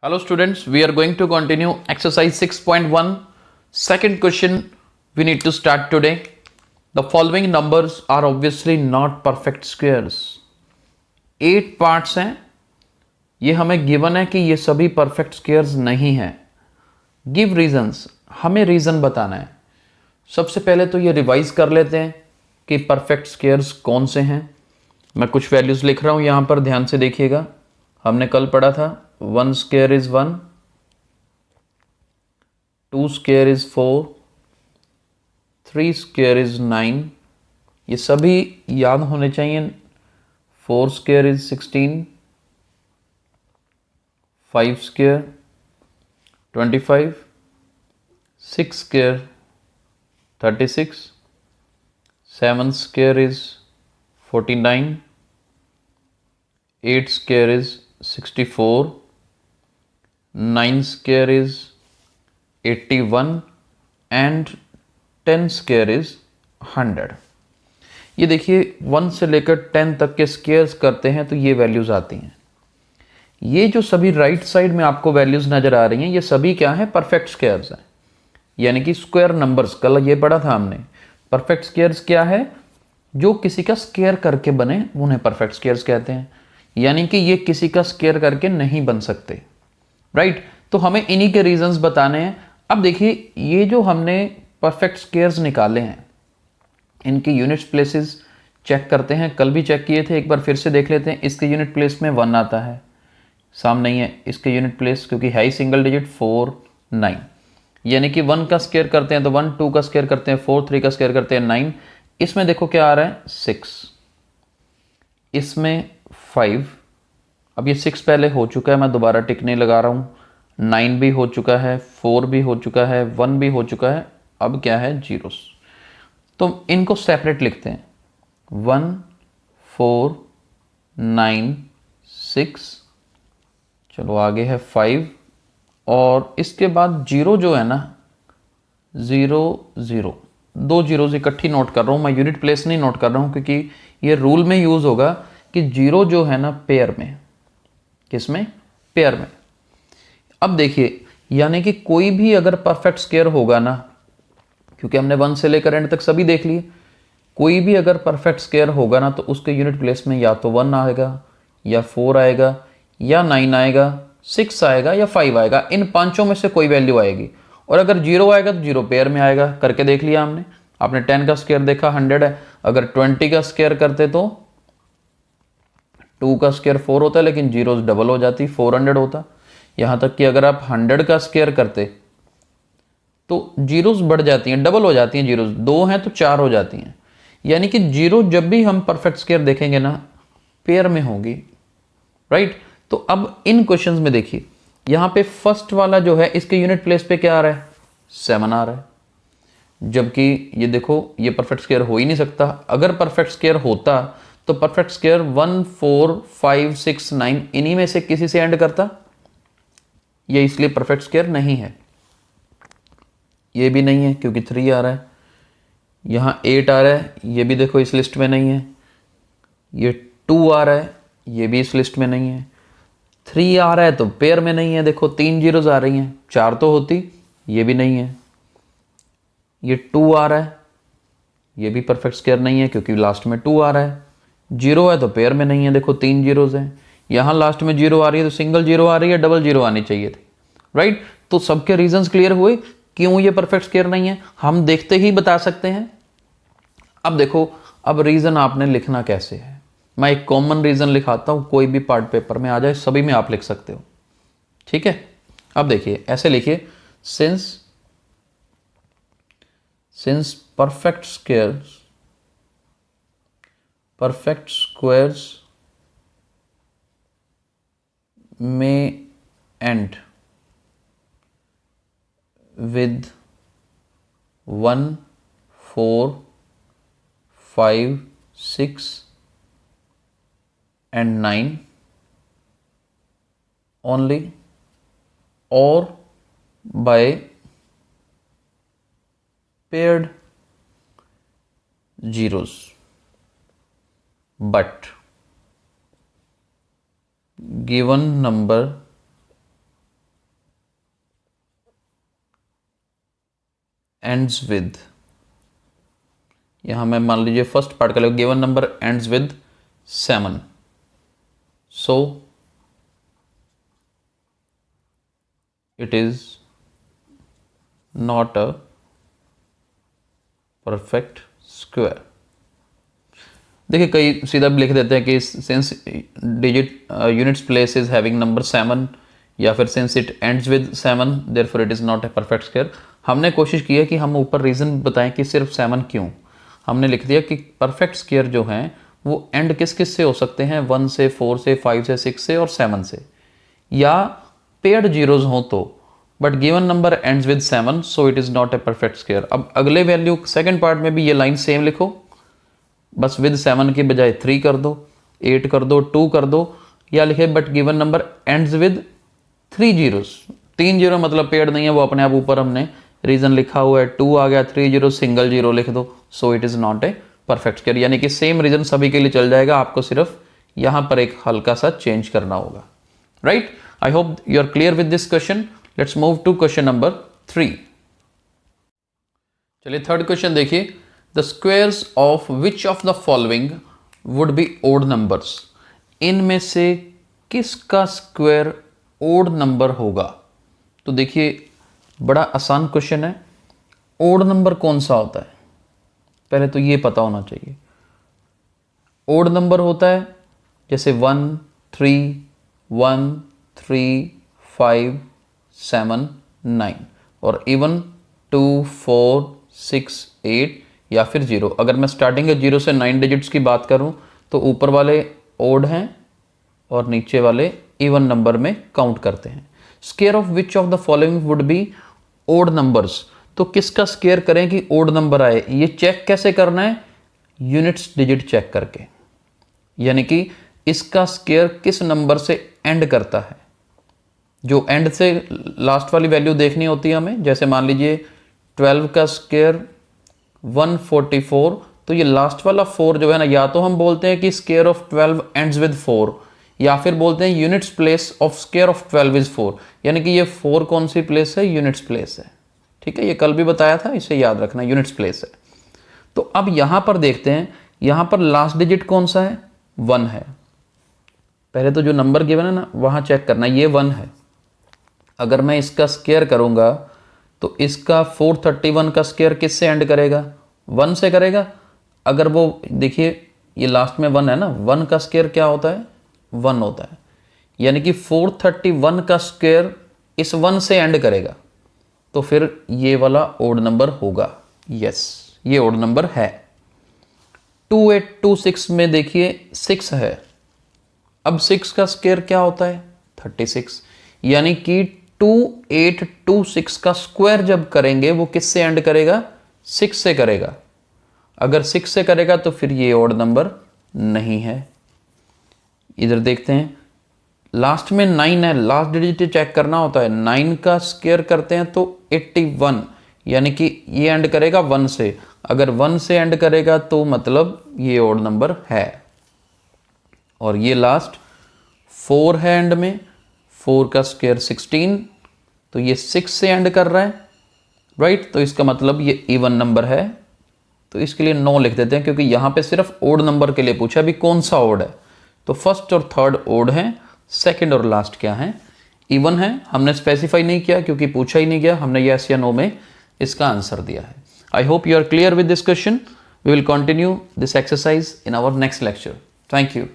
Hello students, we are going to continue exercise 6.1. Second question we need to start today. The following numbers are obviously not perfect squares. 8 parts हैं. ये हमें given है कि ये सभी perfect squares नहीं हैं. Give reasons. हमें reason बताना है. सबसे पहले तो ये रिवाइज कर लेते हैं कि परफेक्ट स्क्वायर्स कौन से हैं. मैं कुछ वैल्यूज लिख रहा हूं यहां पर, ध्यान से देखिएगा. हमने कल पढ़ा था 1 square is 1, 2 square is 4, 3 square is 9. ये सभी याद होने चाहिए. 4 square is 16, 5 square 25, 6 square 36, 7 square is 49, 8 square is 64, 9 square is 81 and 10 square is 100. ये देखिए 1 से लेकर 10 तक के स्क्वायर्स करते हैं तो ये वैल्यूज आती हैं. ये जो सभी राइट साइड में आपको वैल्यूज नजर आ रही हैं, ये सभी क्या है? परफेक्ट स्क्वायर्स हैं, यानी कि स्क्वायर नंबर्स. कल ये पढ़ा था हमने. परफेक्ट स्क्वायर्स क्या है? जो किसी का स्क्वायर करके बने उन्हें परफेक्ट स्क्वायर्स कहते हैं, यानी कि ये किसी का स्क्वायर करके नहीं बन सकते. राइट. तो हमें इन्हीं के रीजंस बताने हैं. अब देखिए ये जो हमने परफेक्ट स्क्वायर्स निकाले हैं, इनके यूनिट्स प्लेसेस चेक करते हैं. कल भी चेक किए थे, एक बार फिर से देख लेते हैं. इसके यूनिट प्लेस में 1 आता है, सामने ही है इसके यूनिट प्लेस, क्योंकि है ही सिंगल डिजिट 4 9, यानी कि 1 का स्क्वायर करते हैं तो 1, 2 का स्क्वायर करते हैं 4, 3 का स्क्वायर करते हैं 9. इसमें देखो क्या आ रहा है 6, इसमें 5. अब ये 6 पहले हो चुका है, मैं दोबारा टिक नहीं लगा रहा हूँ. 9 भी हो चुका है, 4 भी हो चुका है, 1 भी हो चुका है. अब क्या है? जीरोस. तो इनको सेपरेट लिखते हैं. 1 4 9 6, चलो आगे है 5, और इसके बाद जीरो जो है ना, 0 0, 2 जीरोज इकट्ठी नोट कर रहा हूं मैं. यूनिट प्लेस नहीं नोट कर रहा हूं क्योंकि ये रूल में यूज होगा कि जीरो जो है ना पेयर में. किसमें? पेयर में. अब देखिए, यानी कि कोई भी अगर परफेक्ट स्क्वायर होगा ना, क्योंकि हमने 1 से लेकर एंड तक सभी देख लिए, कोई भी अगर परफेक्ट स्क्वायर होगा ना तो उसके यूनिट प्लेस में या तो 1 आएगा, या 4 आएगा, या 9 आएगा, 6 आएगा, या 5 आएगा. इन पांचों में से कोई वैल्यू आएगी. और अगर 0 आएगा तो 0 पेयर में आएगा. करके देख लिया हमने. आपने 10 का स्क्वायर देखा 100 है. अगर 20 का स्क्वायर करते तो 2 का स्क्वायर 4 होता है, लेकिन जीरोस डबल हो जाती, 400 होता. यहां तक कि अगर आप 100 का स्क्वायर करते तो जीरोस बढ़ जाती हैं, डबल हो जाती हैं. जीरोस 2 हैं तो 4 हो जाती हैं. यानी कि जीरो जब भी हम परफेक्ट स्क्वायर देखेंगे ना, पेयर में होगी. राइट. तो अब इन क्वेश्चंस में देखिए, यहां पे फर्स्ट वाला जो है इसके यूनिट प्लेस पे क्या आ रहा है? 7 आ रहा है. जबकि ये देखो, ये परफेक्ट स्क्वायर हो ही नहीं सकता. अगर परफेक्ट स्क्वायर होता तो परफेक्ट स्क्वायर 1 4 5 6 9 इन्हीं में से किसी से एंड करता. ये इसलिए परफेक्ट स्क्वायर नहीं है. ये भी नहीं है क्योंकि 3 आ रहा है. यहां 8 आ रहा है, ये भी देखो इस लिस्ट में नहीं है. ये 2 आ रहा है, ये भी इस लिस्ट में नहीं है. 3 आ रहा है तो पेयर में नहीं है. देखो 3 जीरोज आ रही हैं, 4 तो होती, ये भी नहीं है. ये 2 आ रहा है, ये भी परफेक्ट स्क्वायर नहीं है क्योंकि लास्ट में 2 आ रहा है. 0 है तो पेयर में नहीं है. देखो 3 जीरोज हैं. यहां लास्ट में 0 आ रही है तो सिंगल जीरो आ रही है, डबल जीरो आनी चाहिए थी. राइट. तो सबके रीजंस क्लियर हुए क्यों ये परफेक्ट स्क्वायर नहीं है. हम देखते ही बता सकते हैं. अब देखो, अब रीजन आपने लिखना कैसे है. मैं एक कॉमन रीजन लिखाता हूं, कोई भी पार्ट पेपर में आ जाए, सभी में आप लिख सकते हो. ठीक है. अब देखिए, ऐसे लिखिए, since perfect squares may end with 1 4 5 6 and 9 only, or by paired zeros. But given number ends with, यहां मैं मान लीजिए फर्स्ट पार्ट का given number ends with 7, so it is not a perfect square. देखिए कई सीधा लिख देते हैं कि since digit units place is having number 7, या फिर since it ends with 7 therefore it is not a perfect square. हमने कोशिश की है कि हम ऊपर रीजन बताएं कि सिर्फ 7 क्यों। हमने लिख दिया कि परफेक्ट स्क्वायर जो हैं वो एंड किस किस से हो सकते हैं, 1 से, 4 से, 5 से, 6 से और 7 से, या पेयर्ड जीरोज हो तो, but given number ends with 7 so it is not a perfect square. अब अगले वैल्यू सेकंड पार्ट में भी ये लाइन सेम लिखो, बस विद 7 के बजाय 3 कर दो, 8 कर दो, 2 कर दो, या लिखे but given number ends with 3 zeros. 3 zero मतलब पेयर्ड नहीं है, वो अपने आप ऊपर हमने रीजन लिखा हुआ है, 2 आ गया, 3 जीरो सिंगल जीरो लिख दो, so it is not a perfect square. यानी कि सेम रीजन सभी के लिए चल जाएगा, आपको सिर्फ यहां पर एक हल्का सा चेंज करना होगा, right. I hope you are clear with this question. Let's move to question number 3। चलिए थर्ड क्वेश्चन देखिए, the squares of which of the following would be odd numbers, इनमें से किसका स्क्वायर ओड नंबर होगा। तो देखिए बड़ा आसान क्वेश्चन है। ओड नंबर कौन सा होता है, पहले तो ये पता होना चाहिए। ओड नंबर होता है जैसे 1, 3, 1, 3, 5, 7, 9, और इवन 2, 4, 6, 8 या फिर 0। अगर मैं स्टार्टिंग के 0 से 9 डिजिट्स की बात करूं तो ऊपर वाले ओड हैं और नीचे वाले इवन नंबर में काउंट करते हैं। Square of which of the following would be odd numbers, तो किसका स्क्वायर करें कि ओड नंबर आए, ये चेक कैसे करना है, यूनिट्स डिजिट चेक करके, यानी कि इसका स्क्वायर किस नंबर से एंड करता है। जो एंड से लास्ट वाली वैल्यू देखनी होती है हमें, जैसे मान लीजिए 12 का स्क्वायर 144, तो ये लास्ट वाला 4 जो है ना, या तो हम बोलते हैं कि स्क्वायर ऑफ 12 एंड्स विद 4, या फिर बोलते हैं units place of square of 12 is 4, यानी कि ये 4 कौन सी प्लेस है, यूनिट्स प्लेस है। ठीक है, ये कल भी बताया था, इसे याद रखना, यूनिट्स प्लेस है। तो अब यहां पर देखते हैं, यहां पर लास्ट डिजिट कौन सा है, 1 है। पहले तो जो नंबर गिवन है ना वहां चेक करना, ये 1 है। अगर मैं इसका स्क्वायर करूंगा तो इसका 431 का स्क्वायर किससे एंड करेगा, 1 से करेगा। अगर वो देखिए ये लास्ट में 1 है ना, 1 का स्क्वायर क्या होता है, 1 होता है, यानी कि 431 का स्क्वायर इस 1 से एंड करेगा, तो फिर ये वाला ओड नंबर होगा। यस, ये ओड नंबर है। 2826 में देखिए 6 है, अब 6 का स्क्वायर क्या होता है, 36, यानी कि 2826 का स्क्वायर जब करेंगे वो किससे एंड करेगा, 6 से करेगा। अगर 6 से करेगा तो फिर ये ओड नंबर नहीं है। इधर देखते हैं, लास्ट में 9 है, लास्ट डिजिट चेक करना होता है, 9 का स्क्वायर करते हैं तो 81, यानी कि ये एंड करेगा 1 से। अगर 1 से एंड करेगा तो मतलब ये ओड नंबर है। और ये लास्ट 4 है एंड में, 4 का स्क्वायर 16, तो ये 6 से एंड कर रहा है, राइट। तो इसका मतलब ये इवन नंबर है, तो इसके लिए 9 लिख देते हैं, क्योंकि यहाँ पे सिर्फ ओड नंबर के लिए पूछा, अभी कौन सा ओड है। तो फर्स्ट और थर्ड ओड है, सेकंड और लास्ट क्या है, इवन है। हमने स्पेसिफाई नहीं किया क्योंकि पूछा ही नहीं गया, हमने यस या नो में इसका आंसर दिया है। I hope you are clear with this question. We will continue this exercise in our next lecture. Thank you.